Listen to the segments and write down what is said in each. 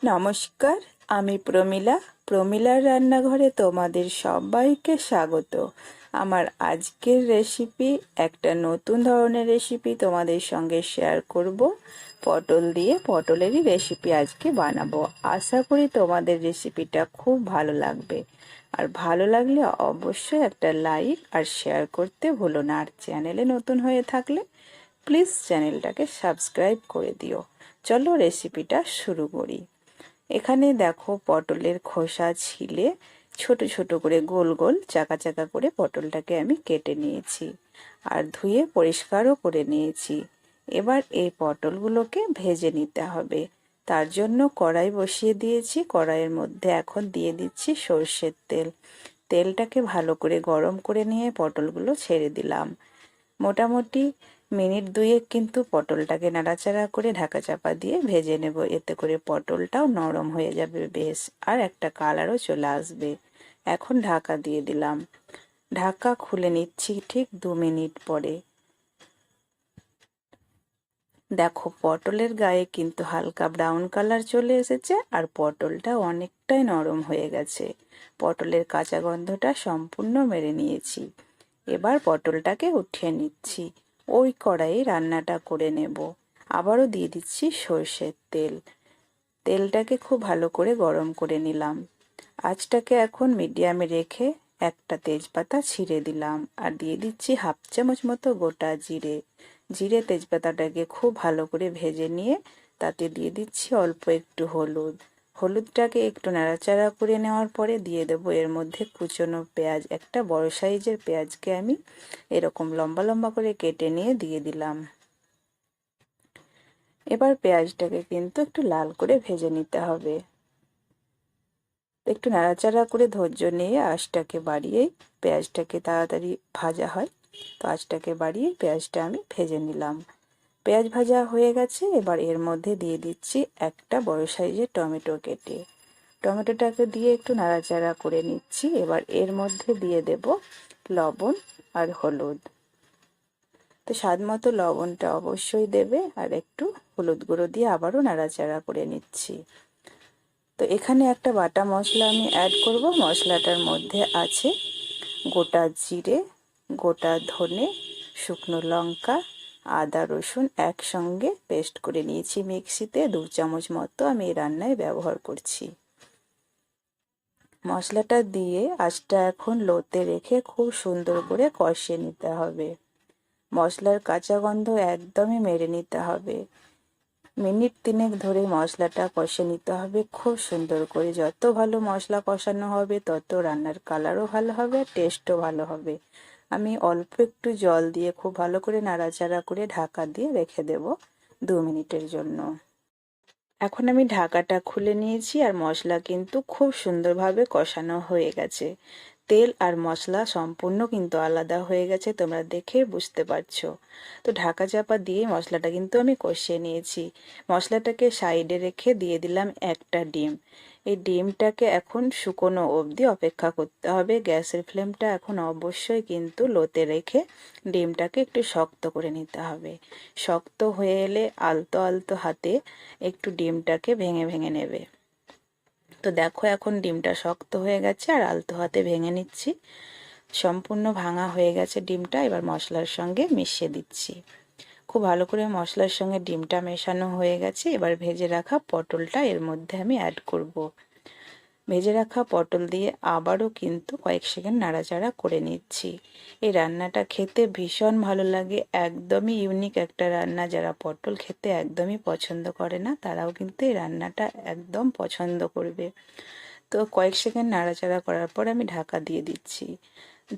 নমস্কার, আমি প্রমীলা। প্রমীলার রান্নাঘরে তোমাদের সবাইকে স্বাগত। আমার আজকের রেসিপি একটা নতুন ধরনের রেসিপি তোমাদের সঙ্গে শেয়ার করব। পটল দিয়ে পটলেরই রেসিপি আজকে বানাবো। আশা করি তোমাদের রেসিপিটা খুব ভালো লাগবে। আর ভালো লাগলে অবশ্যই একটা লাইক আর শেয়ার করতে ভুলো না। আর চ্যানেলে নতুন হয়ে থাকলে প্লিজ চ্যানেলটাকে সাবস্ক্রাইব করে দিও। চলো রেসিপিটা শুরু করি। এখানে দেখো পটলের খোসা ছিলে ছোট ছোট করে গোল গোল চাকা চাকা করে পটলটাকে আমি কেটে নিয়েছি আর ধুয়ে পরিষ্কারও করে নিয়েছি। এবার এই পটলগুলোকে ভেজে নিতে হবে। তার জন্য কড়াই বসিয়ে দিয়েছি। কড়াইয়ের মধ্যে এখন দিয়ে দিচ্ছি সর্ষের তেল। তেলটাকে ভালো করে গরম করে নিয়ে পটলগুলো ছেড়ে দিলাম। মোটামুটি মিনিট দুয়েক কিন্তু পটলটাকে নাড়াচাড়া করে ঢাকা চাপা দিয়ে ভেজে নেব। এতে করে পটলটাও নরম হয়ে যাবে বেশ, আর একটা কালারও চলে আসবে। এখন ঢাকা দিয়ে দিলাম। ঢাকা খুলে নিচ্ছি ঠিক 2 মিনিট পরে। দেখো পটলের গায়ে কিন্তু হালকা ব্রাউন কালার চলে এসেছে আর পটলটা অনেকটাই নরম হয়ে গেছে। পটলের কাঁচা গন্ধটা সম্পূর্ণ মেরে নিয়েছি। এবার পটলটাকে উঠিয়ে নিচ্ছি। ওই কড়াইয়ে রান্নাটা করে নেব। আবারও দিয়ে দিচ্ছি সর্ষের তেল। তেলটাকে খুব ভালো করে গরম করে নিলাম। আঁচটাকে এখন মিডিয়ামে রেখে একটা তেজপাতা ছিঁড়ে দিলাম আর দিয়ে দিচ্ছি হাফ চামচ মতো গোটা জিরে। জিরে তেজপাতাটাকে খুব ভালো করে ভেজে নিয়ে তাতে দিয়ে দিচ্ছি অল্প একটু হলুদ। হলুদটাকে একটু নাড়াচাড়া করে নেওয়ার পরে দিয়ে দেবো এর মধ্যে কুচনো পেঁয়াজ। একটা বড় সাইজের পেঁয়াজকে আমি এরকম লম্বা লম্বা করে কেটে নিয়ে দিয়ে দিলাম। এবার পেঁয়াজটাকে কিন্তু একটু লাল করে ভেজে নিতে হবে। একটু নাড়াচাড়া করে ধৈর্য নিয়ে আঁচটাকে বাড়িয়ে পেঁয়াজটাকে তাড়াতাড়ি ভাজা হয়, তো আঁচটাকে বাড়িয়ে পেঁয়াজটা আমি ভেজে নিলাম। পেঁয়াজ ভাজা হয়ে গেছে। এবার এর মধ্যে দিয়ে দিচ্ছি একটা বড় সাইজের টমেটো কেটে। টমেটোটাকে দিয়ে একটু নাড়াচাড়া করে নিচ্ছি। এবার এর মধ্যে দিয়ে দেব লবণ আর হলুদ। তো স্বাদ মতো লবণটা অবশ্যই দেবে আর একটু হলুদ গুঁড়ো দিয়ে আবারও নাড়াচাড়া করে নিচ্ছি। তো এখানে একটা বাটা মশলা আমি অ্যাড করব। মশলাটার মধ্যে আছে গোটা জিরে, গোটা ধনে, শুকনো লঙ্কা, আদা রসুন একসঙ্গে পেস্ট করে নিয়েছি মিক্সিতে। 2 চামচ মতো আমি এই রান্নায় ব্যবহার করছি। মশলাটা দিয়ে আঁচটা এখন লোতে রেখে খুব সুন্দর করে কষিয়ে নিতে হবে। মশলার কাঁচা গন্ধ একদমই মেরে নিতে হবে। মিনিট 3 ধরে মশলাটা কষে নিতে হবে খুব সুন্দর করে। যত ভালো মশলা কষানো হবে তত রান্নার কালারও ভালো হবে আর টেস্টও ভালো হবে। আমি অল্প একটু জল দিয়ে খুব ভালো করে নাড়াচাড়া করে ঢাকা দিয়ে রেখে দেব 2 মিনিটের জন্য। এখন আমি ঢাকাটা খুলে নিয়েছি আর মশলা কিন্তু খুব সুন্দরভাবে কষানো হয়ে গেছে। তেল আর মশলা সম্পূর্ণ কিন্তু আলাদা হয়ে গেছে, তোমরা দেখে বুঝতে পারছো। তো ঢাকা চাপা দিয়ে মশলাটা কিন্তু আমি কষিয়ে নিয়েছি। মশলাটাকে সাইডে রেখে দিয়ে দিলাম একটা ডিম। এই ডিমটাকে এখন শুকনো অবধি অপেক্ষা করতে হবে। গ্যাসের ফ্লেমটা এখন অবশ্যই কিন্তু লোতে রেখে ডিমটাকে একটু শক্ত করে নিতে হবে। শক্ত হয়ে এলে আলতো আলতো হাতে একটু ডিমটাকে ভেঙে ভেঙে নেবে। তো দেখো এখন ডিমটা শক্ত হয়ে গেছে আর আলতো হাতে ভেঙে নিচ্ছি। সম্পূর্ণ ভাঙা হয়ে গেছে ডিমটা। এবার মশলার সঙ্গে মিশিয়ে দিচ্ছি। খুব ভালো করে মশলার সঙ্গে ডিমটা মেশানো হয়ে গেছে। এবার ভেজে রাখা পটলটা এর মধ্যে আমি অ্যাড করব। ভেজে রাখা পটল দিয়ে আবারও কিন্তু কয়েক সেকেন্ড নাড়াচাড়া করে নিচ্ছি। এই রান্নাটা খেতে ভীষণ ভালো লাগে, একদমই ইউনিক একটা রান্না। যারা পটল খেতে একদমই পছন্দ করে না তারাও কিন্তু এই রান্নাটা একদম পছন্দ করবে। তো কয়েক সেকেন্ড নাড়াচাড়া করার পর আমি ঢাকা দিয়ে দিচ্ছি।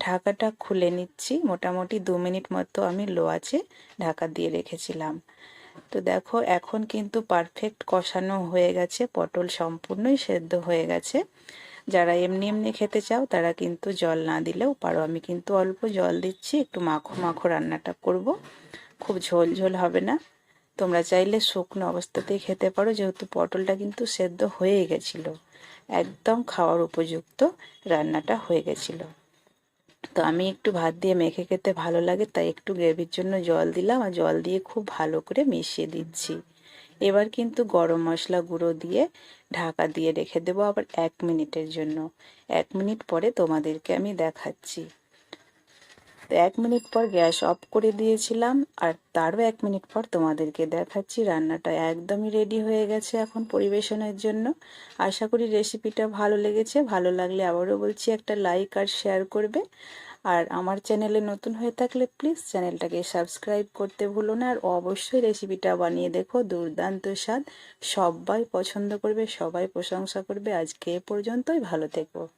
ঢাকাটা খুলে নিচ্ছি। মোটামুটি 2 মিনিট মতো আমি লো আঁচে ঢাকা দিয়ে রেখেছিলাম। তো দেখো এখন কিন্তু পারফেক্ট কষানো হয়ে গেছে, পটল সম্পূর্ণই সেদ্ধ হয়ে গেছে। যারা এমনি এমনি খেতে চাও তারা কিন্তু জল না দিলেও পারো। আমি কিন্তু অল্প জল দিচ্ছি, একটু মাখো মাখো রান্নাটা করব, খুব ঝোল ঝোল হবে না। তোমরা চাইলে শুকনো অবস্থাতেই খেতে পারো, যেহেতু পটলটা কিন্তু সেদ্ধ হয়েই গেছিলো। একদম খাওয়ার উপযুক্ত রান্নাটা হয়ে গেছিলো। তো আমি একটু ভাত দিয়ে মেখে খেতে ভালো লাগে তাই একটু গ্রেভির জন্য জল দিলাম আর জল দিয়ে খুব ভালো করে মিশিয়ে দিচ্ছি। এবার কিন্তু গরম মশলা গুঁড়ো দিয়ে ঢাকা দিয়ে রেখে দেবো আবার 1 মিনিটের জন্য। 1 মিনিট পরে তোমাদেরকে আমি দেখাচ্ছি। তো 1 মিনিট পর গ্যাস অফ করে দিয়েছিলাম, আর তারও 1 মিনিট পর তোমাদেরকে দেখাচ্ছি। রান্নাটা একদমই রেডি হয়ে গেছে এখন পরিবেশনের জন্য। আশা করি রেসিপিটা ভালো লেগেছে। ভালো লাগলে আবারও বলছি একটা লাইক আর শেয়ার করবে। আর আমার চ্যানেলে নতুন হয়ে থাকলে প্লিজ চ্যানেলটাকে সাবস্ক্রাইব করতে ভুলো না। আর অবশ্যই রেসিপিটা বানিয়ে দেখো, দুর্দান্ত স্বাদ, সবাই পছন্দ করবে, সবাই প্রশংসা করবে। আজকে এ পর্যন্তই, ভালো থেকো।